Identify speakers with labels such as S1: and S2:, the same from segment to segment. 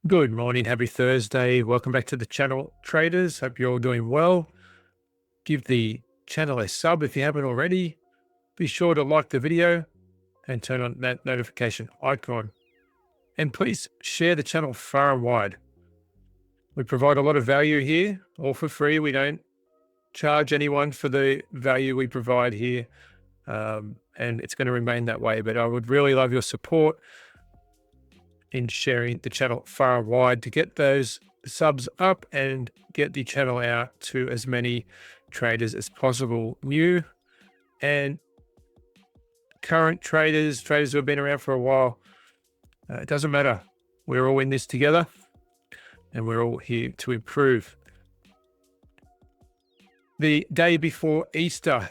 S1: Good morning, happy Thursday. Welcome back to the channel, traders. Hope you're all doing well. Give the channel a sub if you haven't already. Be sure to like the video and turn on that notification icon. And please share the channel far and wide. We provide a lot of value here, all for free. We don't charge anyone for the value we provide here. And it's going to remain that way. But I would really love your support in sharing the channel far and wide to get those subs up and get the channel out to as many traders as possible, new and current traders who have been around for a while. It doesn't matter. We're all in this together and we're all here to improve. The day before Easter.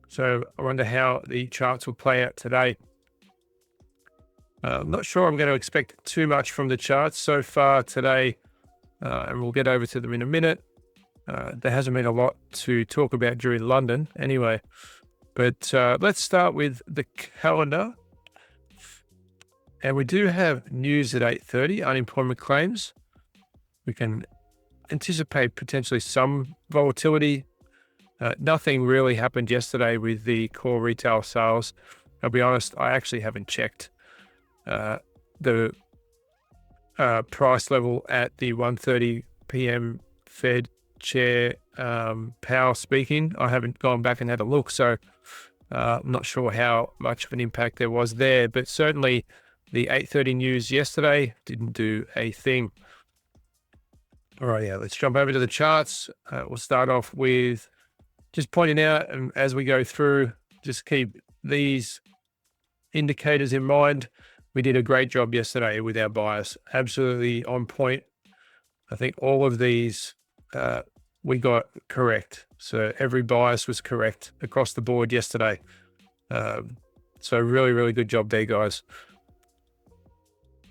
S1: So I wonder how the charts will play out today. I'm not sure I'm going to expect too much from the charts so far today, and we'll get over to them in a minute. There hasn't been a lot to talk about during London anyway, but let's start with the calendar. And we do have news at 8:30, unemployment claims. We can anticipate potentially some volatility. Nothing really happened yesterday with the core retail sales. I'll be honest, I actually haven't checked the price level at the 1:30 p.m. Fed chair Powell speaking. I haven't gone back and had a look, so I'm not sure how much of an impact there was there, but certainly the 8:30 news yesterday didn't do a thing. All right, yeah, let's jump over to the charts. We'll start off with just pointing out, and as we go through, just keep these indicators in mind. We did a great job yesterday with our bias, absolutely on point. I think all of these we got correct. So every bias was correct across the board yesterday. So really, really good job there, guys.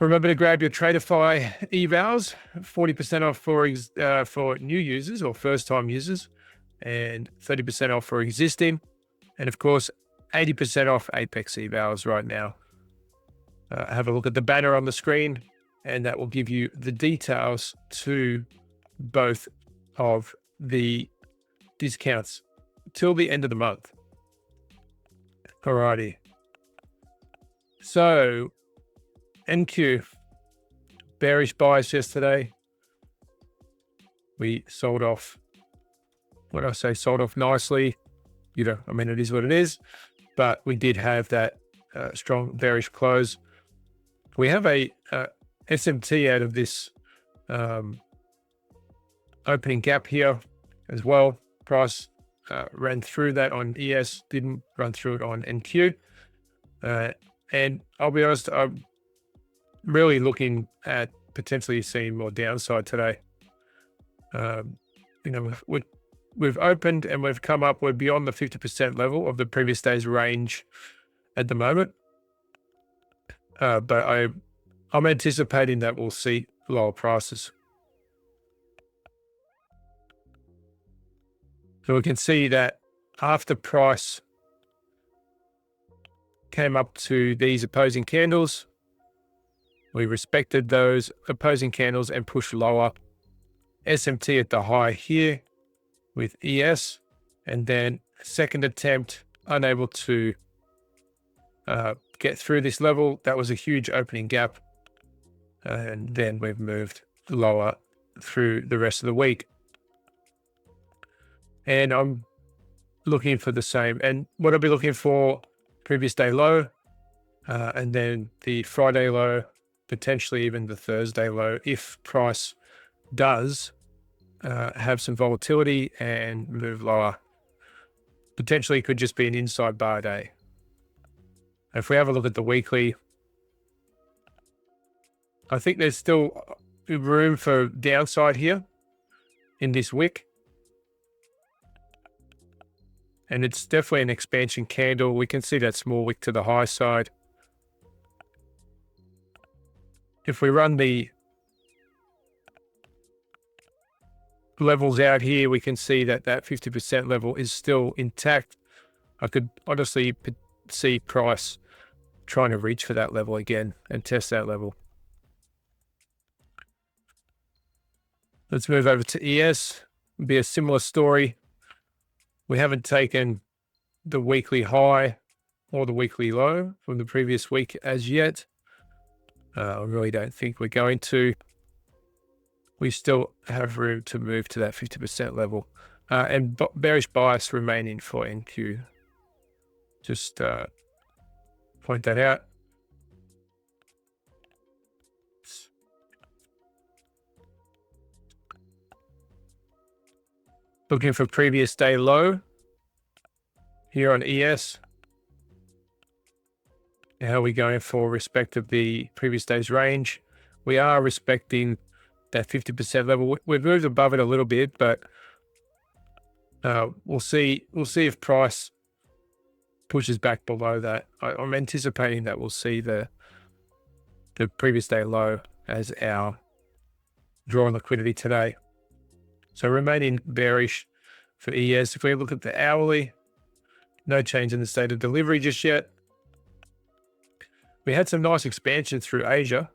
S1: Remember to grab your Tradeify evals, 40% off for new users or first-time users, and 30% off for existing. And of course, 80% off Apex evals right now. Have a look at the banner on the screen, and that will give you the details to both of the discounts till the end of the month. Alrighty. So, NQ, bearish bias yesterday. We sold off, what I say, sold off nicely. You know, I mean, it is what it is, but we did have that strong bearish close. We have a SMT out of this opening gap here as well. Price ran through that on ES, didn't run through it on NQ. And I'll be honest, I'm really looking at potentially seeing more downside today. You know, we've opened and we've come up, we're beyond the 50% level of the previous day's range at the moment. But I'm anticipating that we'll see lower prices. So we can see that after price came up to these opposing candles, we respected those opposing candles and pushed lower. SMT at the high here with ES, and then second attempt, unable to get through this level. That was a huge opening gap. And then we've moved lower through the rest of the week. And I'm looking for the same. And what I'll be looking for, previous day low, and then the Friday low, potentially even the Thursday low, if price does have some volatility and move lower. Potentially could just be an inside bar day. If we have a look at the weekly, I think there's still room for downside here in this wick. And it's definitely an expansion candle. We can see that small wick to the high side. If we run the levels out here, we can see that that 50% level is still intact. I could honestly see price trying to reach for that level again and test that level. Let's move over to ES. It'll be a similar story. We haven't taken the weekly high or the weekly low from the previous week as yet. I really don't think we're going to. We still have room to move to that 50% level. And bearish bias remaining for NQ. Just point that out. Looking for previous day low here on ES. How are we going for respect of the previous day's range? We are respecting that 50% level. We've moved above it a little bit, but we'll see if price pushes back below that. I'm anticipating that we'll see the previous day low as our draw on liquidity today. So remaining bearish for ES. If we look at the hourly, no change in the state of delivery just yet. We had some nice expansion through Asia.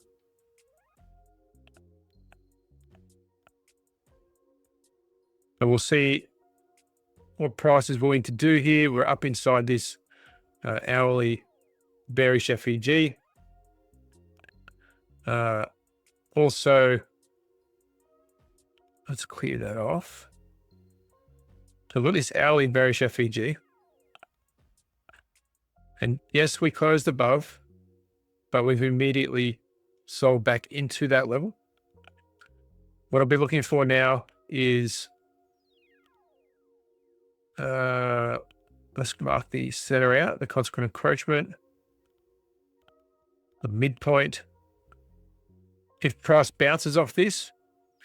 S1: But we'll see what price is willing to do here. We're up inside this hourly bearish FEG. Also, let's clear that off. So look at this hourly bearish FEG. And yes, we closed above, but we've immediately sold back into that level. What I'll be looking for now is, let's mark the center out, the consequent encroachment, the midpoint. If price bounces off this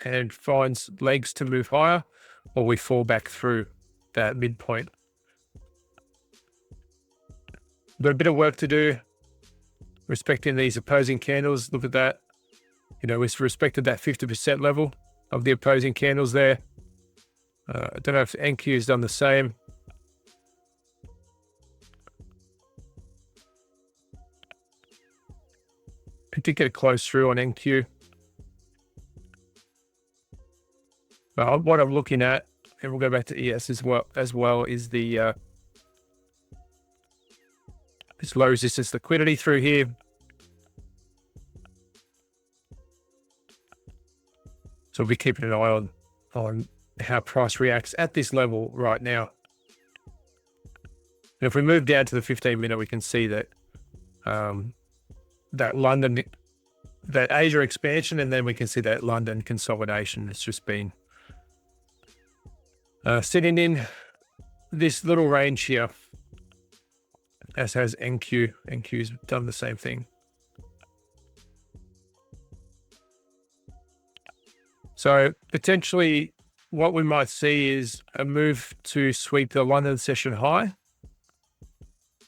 S1: and finds legs to move higher, or we fall back through that midpoint. Got a bit of work to do respecting these opposing candles. Look at that. You know, we've respected that 50% level of the opposing candles there. I don't know if NQ has done the same. It did get close through on NQ. But what I'm looking at, and we'll go back to ES as well, is the this low resistance liquidity through here. So we'll be keeping an eye on how price reacts at this level right now. And if we move down to the 15-minute, we can see that that Asia expansion, and then we can see that London consolidation has just been sitting in this little range here, as has NQ. NQ's done the same thing. So potentially what we might see is a move to sweep the London session high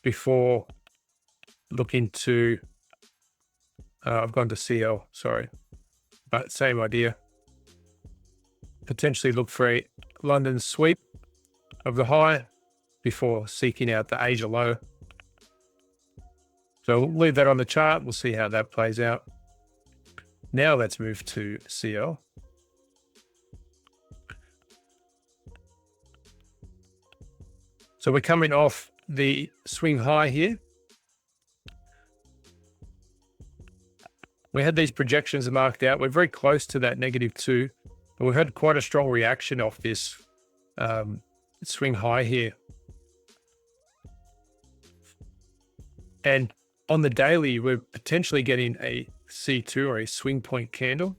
S1: before looking to, I've gone to CL, sorry, but same idea. Potentially look for a London sweep of the high before seeking out the Asia low. So we'll leave that on the chart. We'll see how that plays out. Now let's move to CL. So we're coming off the swing high here. We had these projections marked out. We're very close to that -2, but we've had quite a strong reaction off this swing high here. And on the daily, we're potentially getting a C2 or a swing point candle.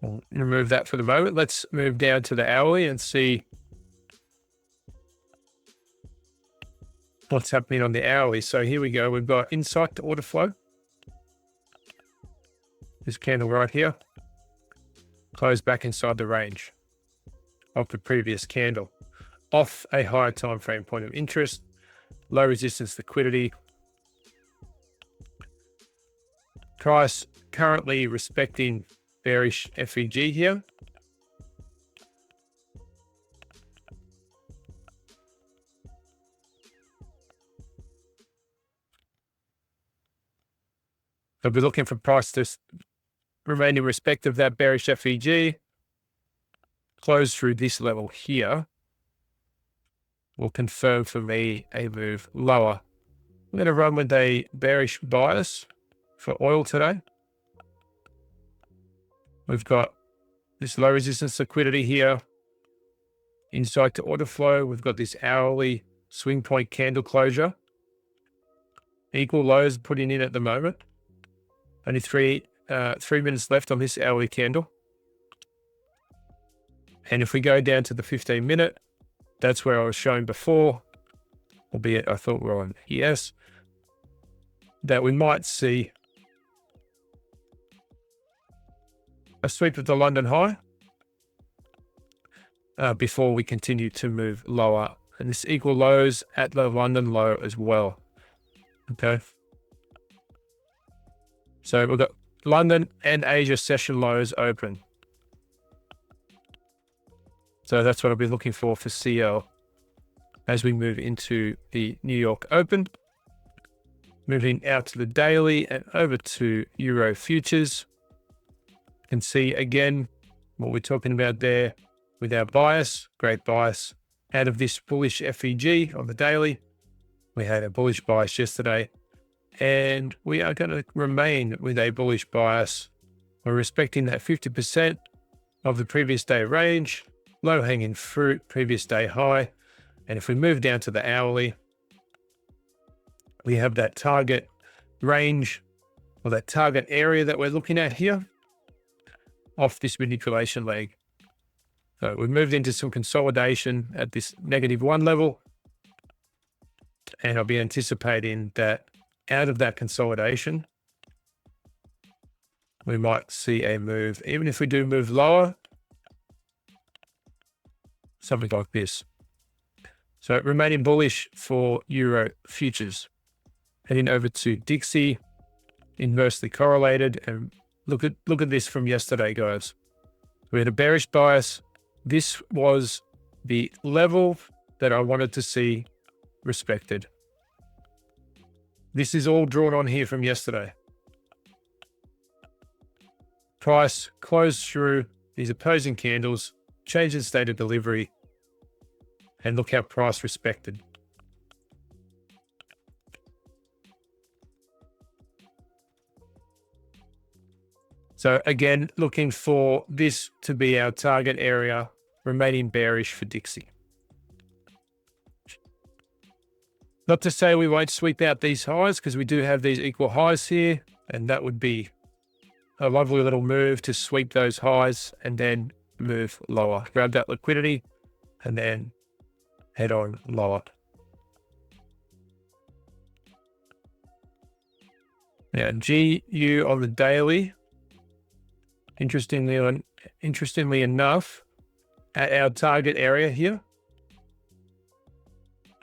S1: We'll remove that for the moment. Let's move down to the hourly and see what's happening on the hourly. So here we go. We've got insight to order flow. This candle right here closed back inside the range of the previous candle, off a higher time frame point of interest, low resistance liquidity. Price currently respecting bearish FEG here. So we're looking for price to remain in respect of that bearish FEG, close through this level here, will confirm for me a move lower. I'm going to run with a bearish bias for oil today. We've got this low resistance liquidity here, insight to order flow. We've got this hourly swing point candle closure. Equal lows putting in at the moment. Only 3 minutes left on this hourly candle. And if we go down to the 15-minute, that's where I was showing before, albeit I thought we were on ES, that we might see a sweep of the London high before we continue to move lower. And this equal lows at the London low as well. Okay. So we've got London and Asia session lows open. So that's what I'll be looking for CL as we move into the New York Open. Moving out to the daily and over to Euro futures. You can see again what we're talking about there with our bias, great bias out of this bullish FEG on the daily. We had a bullish bias yesterday and we are going to remain with a bullish bias. We're respecting that 50% of the previous day range, low hanging fruit, previous day high. And if we move down to the hourly, we have that target range or that target area that we're looking at here off this manipulation leg. So we moved into some consolidation at this -1 level. And I'll be anticipating that out of that consolidation, we might see a move, even if we do move lower, something like this. So remaining bullish for Euro futures. Heading over to Dixie, inversely correlated, and look at this from yesterday, guys. We had a bearish bias. This was the level that I wanted to see respected. This is all drawn on here from yesterday. Price closed through these opposing candles, changed the state of delivery, and look how price respected. So again, looking for this to be our target area, remaining bearish for Dixie. Not to say we won't sweep out these highs, because we do have these equal highs here, and that would be a lovely little move to sweep those highs and then move lower. Grab that liquidity and then head on lower. Now, GU on the daily, interestingly enough, at our target area here.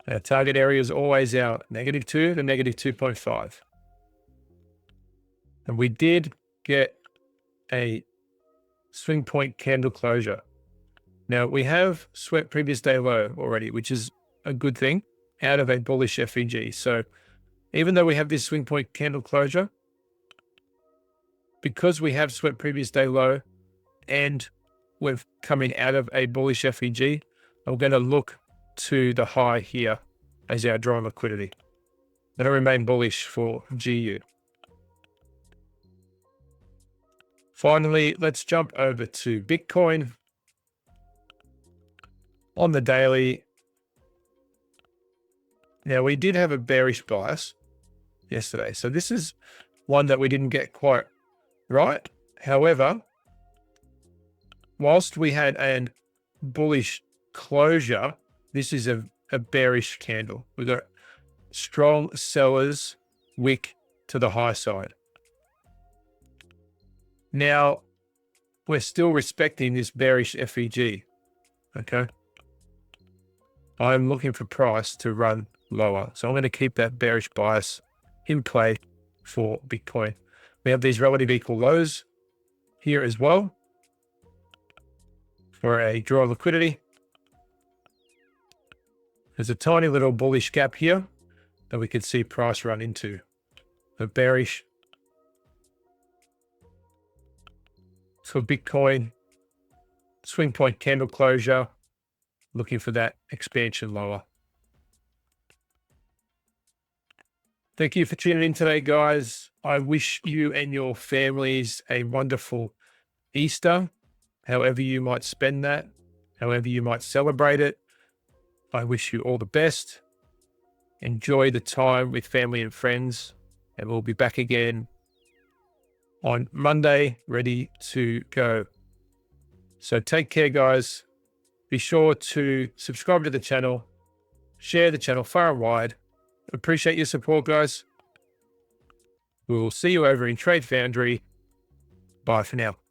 S1: Our target area is always our -2 to -2.5. And we did get a swing point candle closure. Now, we have swept previous day low already, which is a good thing, out of a bullish FEG. So even though we have this swing point candle closure, because we have swept previous day low and we're coming out of a bullish FEG, I'm going to look to the high here as our drawn liquidity. Then I remain bullish for GU. Finally, let's jump over to Bitcoin. On the daily, now we did have a bearish bias yesterday. So this is one that we didn't get quite right. However, whilst we had a bullish closure, this is a bearish candle. We've got strong sellers wick to the high side. Now, we're still respecting this bearish FEG, okay? I'm looking for price to run lower. So I'm going to keep that bearish bias in play for Bitcoin. We have these relative equal lows here as well for a draw liquidity. There's a tiny little bullish gap here that we could see price run into. The bearish for Bitcoin, swing point candle closure, looking for that expansion lower. Thank you for tuning in today, guys. I wish you and your families a wonderful Easter, however you might spend that, however you might celebrate it. I wish you all the best. Enjoy the time with family and friends, and we'll be back again on Monday, ready to go. So take care, guys. Be sure to subscribe to the channel, share the channel far and wide. Appreciate your support, guys. We'll see you over in Trade Foundry. Bye for now.